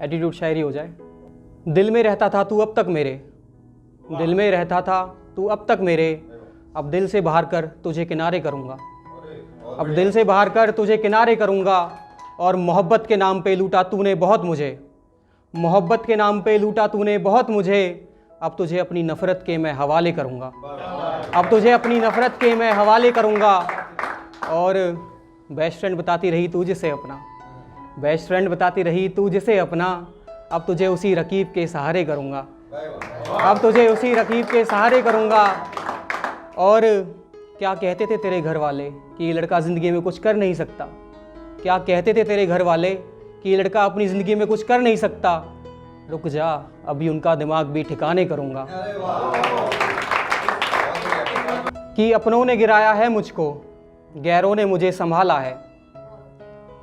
Attitude शायरी हो जाए। दिल में रहता था तू अब तक मेरे, दिल में रहता था तू अब तक मेरे, अब दिल से बाहर कर तुझे किनारे करूँगा, अब दिल से बाहर कर तुझे किनारे करूँगा। और मोहब्बत के नाम पे लूटा तूने बहुत मुझे, मोहब्बत के नाम पे लूटा तूने बहुत मुझे, अब तुझे अपनी नफ़रत के मैं हवाले करूँगा, अब तुझे अपनी नफ़रत के मैं हवाले करूँगा। और बेस्ट फ्रेंड बताती रही तू जिसे अपना, बेस्ट फ्रेंड बताती रही तू जिसे अपना, अब तुझे उसी रकीब के सहारे करूँगा, अब तुझे उसी रकीब के सहारे करूँगा। और क्या कहते थे तेरे घर वाले कि ये लड़का ज़िंदगी में कुछ कर नहीं सकता, क्या कहते थे तेरे घर वाले कि ये लड़का अपनी ज़िंदगी में कुछ कर नहीं सकता। रुक जा अभी उनका दिमाग भी ठिकाने करूँगा। कि अपनों ने गिराया है मुझको, गैरों ने मुझे संभाला है,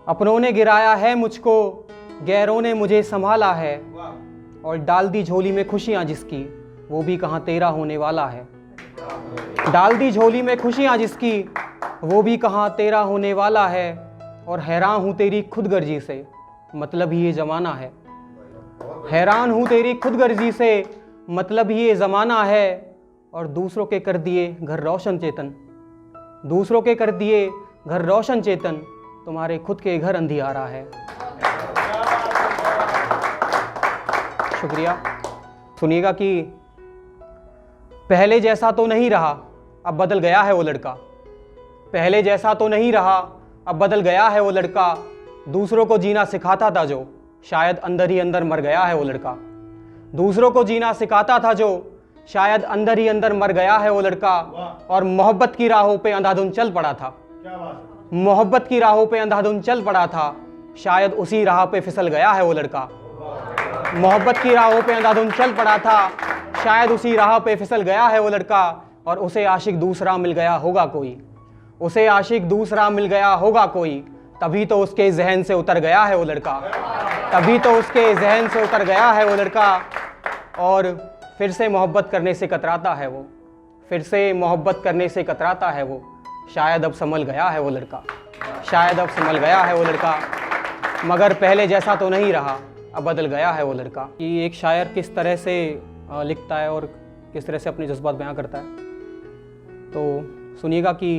अपनों ने गिराया है मुझको, गैरों ने मुझे संभाला है। और डाल दी झोली में खुशियाँ जिसकी, वो भी कहाँ तेरा होने वाला है, डाल दी झोली में खुशियाँ जिसकी, वो भी कहाँ तेरा होने वाला है। और हैरान हूँ तेरी खुदगर्जी से, मतलब ही ये ज़माना है, हैरान हूँ तेरी खुदगर्जी से, मतलब ही ये ज़माना है। और दूसरों के कर दिए घर रोशन चेतन, दूसरों के कर दिए घर रोशन चेतन, तुम्हारे खुद के घर अंधियारा है। शुक्रिया। सुनिएगा कि पहले जैसा तो नहीं रहा अब बदल गया है वो लड़का, पहले जैसा तो नहीं रहा अब बदल गया है वो लड़का। दूसरों को जीना सिखाता था जो, शायद अंदर ही अंदर मर गया है वो लड़का, दूसरों को जीना सिखाता था जो, शायद अंदर ही अंदर मर गया है वो लड़का। और मोहब्बत की राहों पे अंधाधुन चल पड़ा था, मोहब्बत की राहों पे अंधाधुन चल पड़ा था, शायद उसी राह पे फिसल गया है वो लड़का, मोहब्बत की राहों पे अंधाधुन चल पड़ा था, शायद उसी राह पे फिसल गया है वो लड़का। और उसे आशिक दूसरा मिल गया होगा कोई, उसे आशिक दूसरा मिल गया होगा कोई, तभी तो उसके जहन से उतर गया है वो लड़का, तभी तो उसके जहन से उतर गया है वो लड़का। और फिर से मोहब्बत करने से कतराता है वो, फिर से मोहब्बत करने से कतराता है वो, शायद अब संभल गया है वो लड़का, शायद अब संभल गया है वो लड़का। मगर पहले जैसा तो नहीं रहा अब बदल गया है वो लड़का। कि एक शायर किस तरह से लिखता है और किस तरह से अपने जज्बात बयां करता है, तो सुनिएगा कि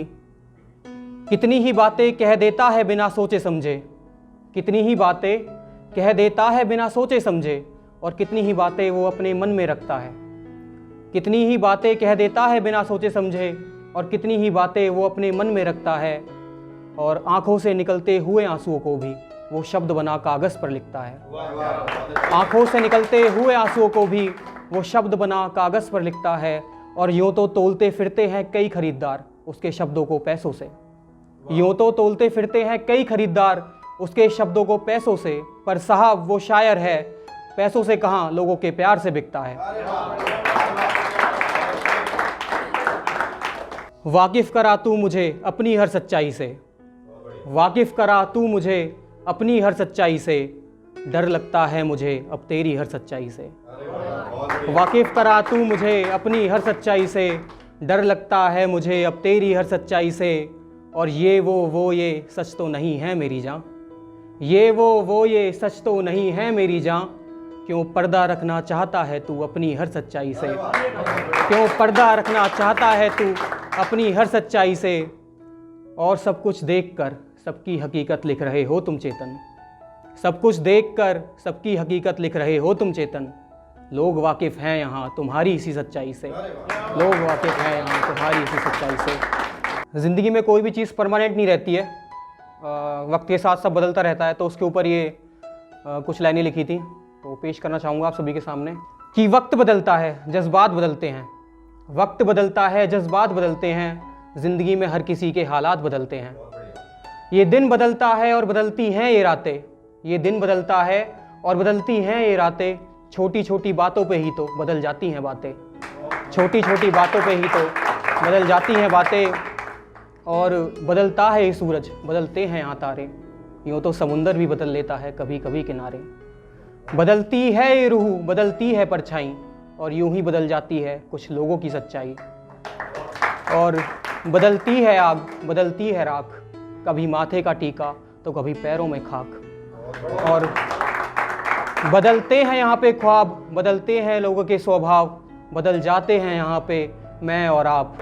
कितनी ही बातें कह देता है बिना सोचे समझे, कितनी ही बातें कह देता है बिना सोचे समझे, और कितनी ही बातें वो अपने मन में रखता है, कितनी ही बातें कह देता है बिना सोचे समझे, और कितनी ही बातें वो अपने मन में रखता है। और आंखों से निकलते हुए आंसुओं को भी वो शब्द बना कागज़ पर लिखता है, आंखों से निकलते हुए आंसुओं को भी वो शब्द बना कागज़ पर लिखता है। और यूँ तो तोलते फिरते हैं कई खरीदार उसके शब्दों को पैसों से, यूँ तो तोलते फिरते हैं कई खरीदार उसके शब्दों को पैसों से, पर साहब वो शायर है पैसों से कहाँ लोगों के प्यार से बिकता है। वाकिफ़ करा तू मुझे अपनी हर सच्चाई से, वाकिफ़ करा तू मुझे अपनी हर सच्चाई से, डर लगता है मुझे अब तेरी हर सच्चाई से। वाकिफ़ करा तू मुझे अपनी हर सच्चाई से, डर लगता है मुझे अब तेरी हर सच्चाई से। और ये वो ये सच तो नहीं है मेरी जान, ये वो ये सच तो नहीं है मेरी जान, क्यों पर्दा रखना चाहता है तू अपनी हर सच्चाई से, क्यों पर्दा रखना चाहता है तू अपनी हर सच्चाई से। और सब कुछ देखकर सबकी हकीकत लिख रहे हो तुम चेतन, सब कुछ देखकर सबकी हकीकत लिख रहे हो तुम चेतन। लोग वाकिफ़ हैं यहाँ तुम्हारी इसी सच्चाई से, लोग वाकिफ़ हैं यहाँ तुम्हारी इसी सच्चाई से। ज़िंदगी में कोई भी चीज़ परमानेंट नहीं रहती है, वक्त के साथ सब बदलता रहता है। तो उसके ऊपर ये कुछ लाइनें लिखी थी, तो पेश करना चाहूँगा आप सभी के सामने। कि वक्त बदलता है जज्बात बदलते हैं, वक्त बदलता है जज्बात बदलते हैं, ज़िंदगी में हर किसी के हालात बदलते हैं। ये दिन बदलता है और बदलती हैं ये रातें, ये दिन बदलता है और बदलती हैं ये रातें, छोटी छोटी बातों पे ही तो बदल जाती हैं बातें, छोटी छोटी बातों पे ही तो बदल जाती हैं बातें। और बदलता है ये सूरज बदलते हैं यहाँ तारे, यूँ तो समुंदर भी बदल लेता है कभी कभी किनारे। बदलती है ये रूह बदलती है परछाई, और यूं ही बदल जाती है कुछ लोगों की सच्चाई। और बदलती है आग बदलती है राख, कभी माथे का टीका तो कभी पैरों में खाक। और बदलते हैं यहाँ पे ख्वाब, बदलते हैं लोगों के स्वभाव, बदल जाते हैं यहाँ पे मैं और आप।